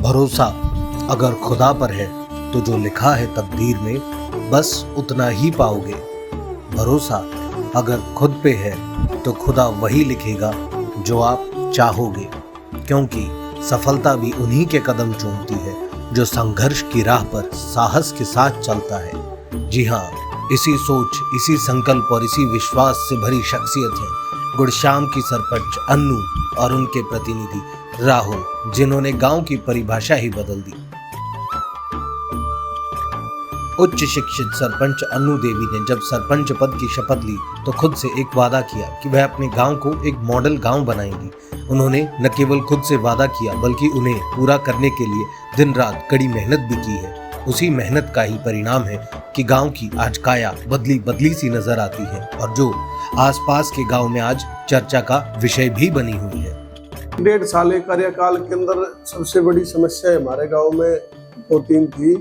भरोसा अगर खुदा पर है तो जो लिखा है तकदीर में बस उतना ही पाओगे। भरोसा अगर खुद पे है तो खुदा वही लिखेगा जो आप चाहोगे, क्योंकि सफलता भी उन्हीं के कदम चूमती है जो संघर्ष की राह पर साहस के साथ चलता है। जी हाँ, इसी सोच, इसी संकल्प और इसी विश्वास से भरी शख्सियत है गुड़श्याम की सरपंच अन्नू और उनके प्रतिनिधि राहुल, जिन्होंने गांव की परिभाषा ही बदल दी। उच्च शिक्षित सरपंच अन्नू देवी ने जब सरपंच पद की शपथ ली तो खुद से एक वादा किया कि वह अपने गांव को एक मॉडल गांव बनाएंगी। उन्होंने न केवल खुद से वादा किया बल्कि उन्हें पूरा करने के लिए दिन रात कड़ी मेहनत भी की है। उसी मेहनत का ही परिणाम है कि गांव की आज काया बदली बदली सी नजर आती है और जो आसपास के गांव में आज चर्चा का विषय भी बनी हुई है। 1.5 साल कार्यकाल के अंदर सबसे बड़ी समस्या हमारे गांव में 2-3 थी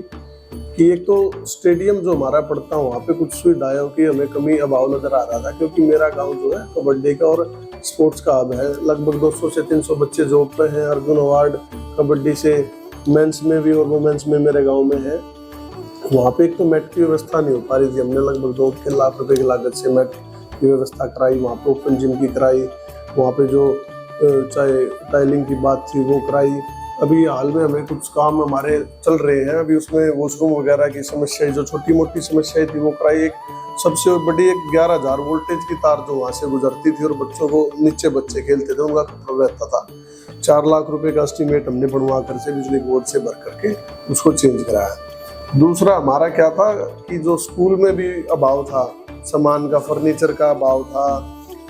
कि एक तो स्टेडियम जो हमारा पड़ता है वहाँ पे कुछ सुविधाओं की हमें कमी अभाव नजर आ रहा था, क्योंकि मेरा गांव जो है कबड्डी का और स्पोर्ट्स का हब है। लगभग 200 से 300 बच्चे जॉब पे हैं। अर्जुन अवार्ड कबड्डी से मेंस में भी और वुमेन्स में मेरे गाँव में है। वहाँ पे एक तो मैट की व्यवस्था नहीं हो पा रही थी। हमने लगभग 2 लाख रुपए की लागत से मैट की व्यवस्था कराई, वहाँ पे ओपन जिम की कराई, वहाँ पे जो चाहे टाइलिंग की बात थी वो कराई। अभी हाल में हमें कुछ काम हमारे चल रहे हैं, अभी उसमें वॉशरूम वगैरह की समस्या, जो छोटी मोटी समस्याएं थी वो कराई। एक सबसे बड़ी एक 11,000 वोल्टेज की तार जो वहाँ से गुजरती थी और बच्चों को, नीचे बच्चे खेलते थे, उनका खतरा रहता था। 4 लाख रुपए का एस्टीमेट हमने बनवा कर से बिजली बोर्ड से भर करके उसको चेंज कराया। दूसरा हमारा क्या था कि जो स्कूल में भी अभाव था, सामान का, फर्नीचर का अभाव था,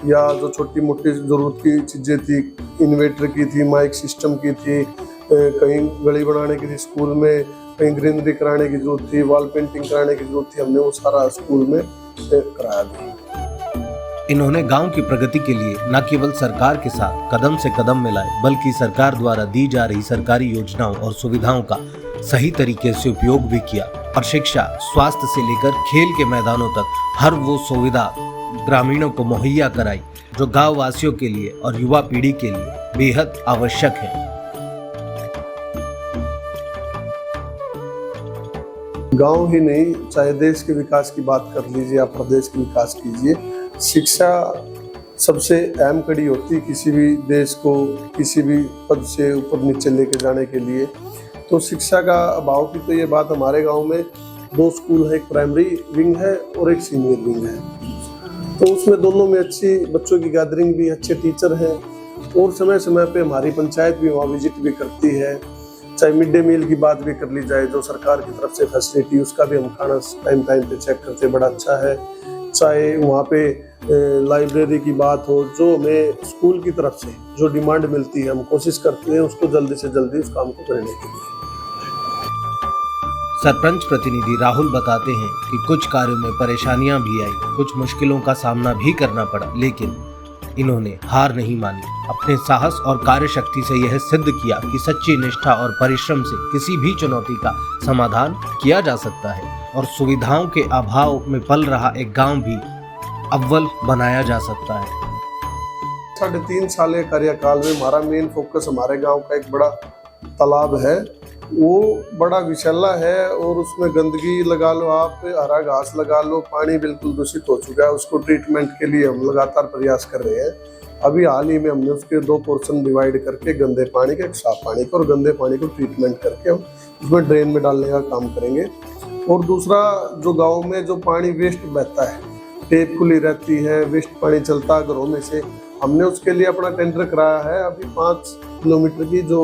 या जो छोटी मोटी जरूरत की चीजें थी, इन्वर्टर की थी, माइक सिस्टम की थी, कहीं गली बनाने की थी स्कूल में, कहीं ग्रीनरी कराने की जरूरत थी, वॉल पेंटिंग कराने की जरूरत थी, हमने वो सारा स्कूल में कराया था। इन्होंने गांव की प्रगति के लिए न केवल सरकार के साथ कदम से कदम मिलाए बल्कि सरकार द्वारा दी जा रही सरकारी योजनाओं और सुविधाओं का सही तरीके से उपयोग भी किया और शिक्षा, स्वास्थ्य से लेकर खेल के मैदानों तक हर वो सुविधा ग्रामीणों को मुहैया कराई जो गांव वासियों के लिए और युवा पीढ़ी के लिए बेहद आवश्यक है। गांव ही नहीं, चाहे देश के विकास की बात कर लीजिए या प्रदेश के विकास कीजिए, शिक्षा सबसे अहम कड़ी होती है किसी भी देश को किसी भी पद से ऊपर नीचे लेके जाने के लिए। तो शिक्षा का अभाव की तो ये बात, हमारे गांव में 2 स्कूल है, एक प्राइमरी विंग है और एक सीनियर विंग है। तो उसमें दोनों में अच्छी बच्चों की गैदरिंग भी, अच्छे टीचर हैं और समय समय पे हमारी पंचायत भी वहाँ विजिट भी करती है। चाहे मिड डे मील की बात भी कर ली जाए, जो सरकार की तरफ से फैसिलिटी, उसका भी हम खाना टाइम पे चेक करते, बड़ा अच्छा है। चाहे वहाँ पे लाइब्रेरी की बात हो, जो हमें स्कूल की तरफ से जो डिमांड मिलती है हम कोशिश करते हैं उसको जल्दी से जल्दी उस काम को करने के लिए। सरपंच प्रतिनिधि राहुल बताते हैं कि कुछ कार्यों में परेशानियां भी आई, कुछ मुश्किलों का सामना भी करना पड़ा, लेकिन इन्होंने हार नहीं मानी। अपने साहस और कार्यशक्ति से यह सिद्ध किया कि सच्ची निष्ठा और परिश्रम से किसी भी चुनौती का समाधान किया जा सकता है और सुविधाओं के अभाव में पल रहा एक गांव भी अव्वल बनाया जा सकता है। 3.5 साल कार्यकाल में हमारा मेन फोकस हमारे गांव का एक बड़ा तालाब है, वो बड़ा विशाला है और उसमें गंदगी लगा लो, आप हरा घास लगा लो, पानी बिल्कुल दूषित हो चुका है। उसको ट्रीटमेंट के लिए हम लगातार प्रयास कर रहे हैं। अभी हाल ही में हमने उसके 2 पोर्शन डिवाइड करके, गंदे पानी का, एक साफ पानी का, और गंदे पानी को ट्रीटमेंट करके हम उसमें ड्रेन में डालने का काम करेंगे। और दूसरा, जो गाँव में जो पानी वेस्ट बहता है, टेप खुली रहती है, वेस्ट पानी चलता है घरों में से, हमने उसके लिए अपना टेंडर कराया है। अभी 5 किलोमीटर की जो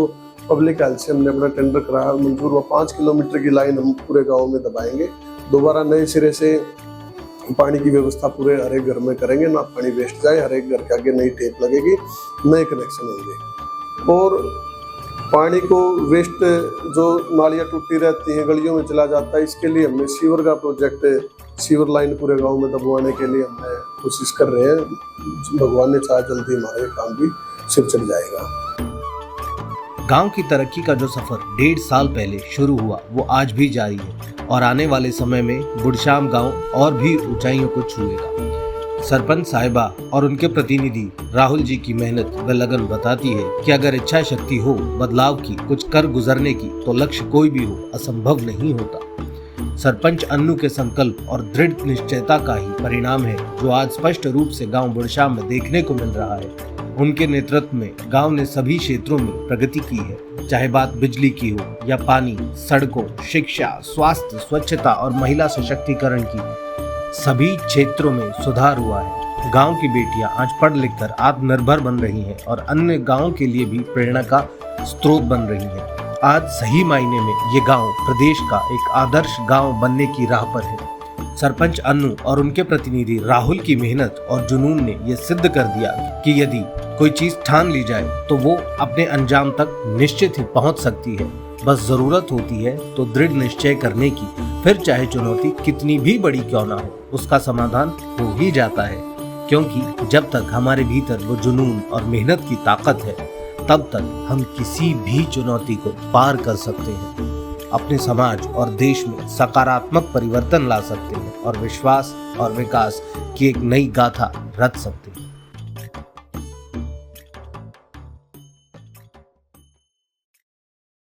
पब्लिक हेल्थ से हमने अपना टेंडर कराया मंजूर, वो 5 किलोमीटर की लाइन हम पूरे गांव में दबाएंगे दोबारा नए सिरे से पानी की व्यवस्था पूरे हर एक घर में करेंगे, ना पानी वेस्ट जाए, हर एक घर के आगे नई टेप लगेगी, नए कनेक्शन होंगे। और पानी को वेस्ट जो नालियाँ टूटी रहती हैं गलियों में चला जाता है, इसके लिए हमने सीवर का प्रोजेक्ट, सीवर लाइन पूरे गांव में दबवाने के लिए हमने कोशिश कर रहे हैं। भगवान ने चाहा जल्दी हमारा ये काम भी सिर चढ़ जाएगा। गांव की तरक्की का जो सफर 1.5 साल पहले शुरू हुआ वो आज भी जारी है और आने वाले समय में बुढ़शाम गांव और भी ऊंचाइयों को छुएगा। सरपंच साहिबा और उनके प्रतिनिधि राहुल जी की मेहनत व लगन बताती है कि अगर इच्छा शक्ति हो बदलाव की, कुछ कर गुजरने की, तो लक्ष्य कोई भी हो असंभव नहीं होता। सरपंच अन्नू के संकल्प और दृढ़ निश्चयता का ही परिणाम है जो आज स्पष्ट रूप से गांव बुढ़शाम में देखने को मिल रहा है। उनके नेतृत्व में गांव ने सभी क्षेत्रों में प्रगति की है, चाहे बात बिजली की हो या पानी, सड़कों, शिक्षा, स्वास्थ्य, स्वच्छता और महिला सशक्तिकरण की। सभी क्षेत्रों में सुधार हुआ है। गांव की बेटियां आज पढ़ लिख कर आत्मनिर्भर बन रही हैं और अन्य गांव के लिए भी प्रेरणा का स्रोत बन रही हैं। आज सही मायने में ये गांव प्रदेश का एक आदर्श गांव बनने की राह पर है। सरपंच अन्नू और उनके प्रतिनिधि राहुल की मेहनत और जुनून ने यह सिद्ध कर दिया कि यदि कोई चीज ठान ली जाए तो वो अपने अंजाम तक निश्चित ही पहुंच सकती है। बस जरूरत होती है तो दृढ़ निश्चय करने की, फिर चाहे चुनौती कितनी भी बड़ी क्यों ना हो, उसका समाधान हो ही जाता है। क्योंकि जब तक हमारे भीतर वो जुनून और मेहनत की ताकत है, तब तक हम किसी भी चुनौती को पार कर सकते हैं, अपने समाज और देश में सकारात्मक परिवर्तन ला सकते हैं और विश्वास और विकास की एक नई गाथा रच सकते हैं।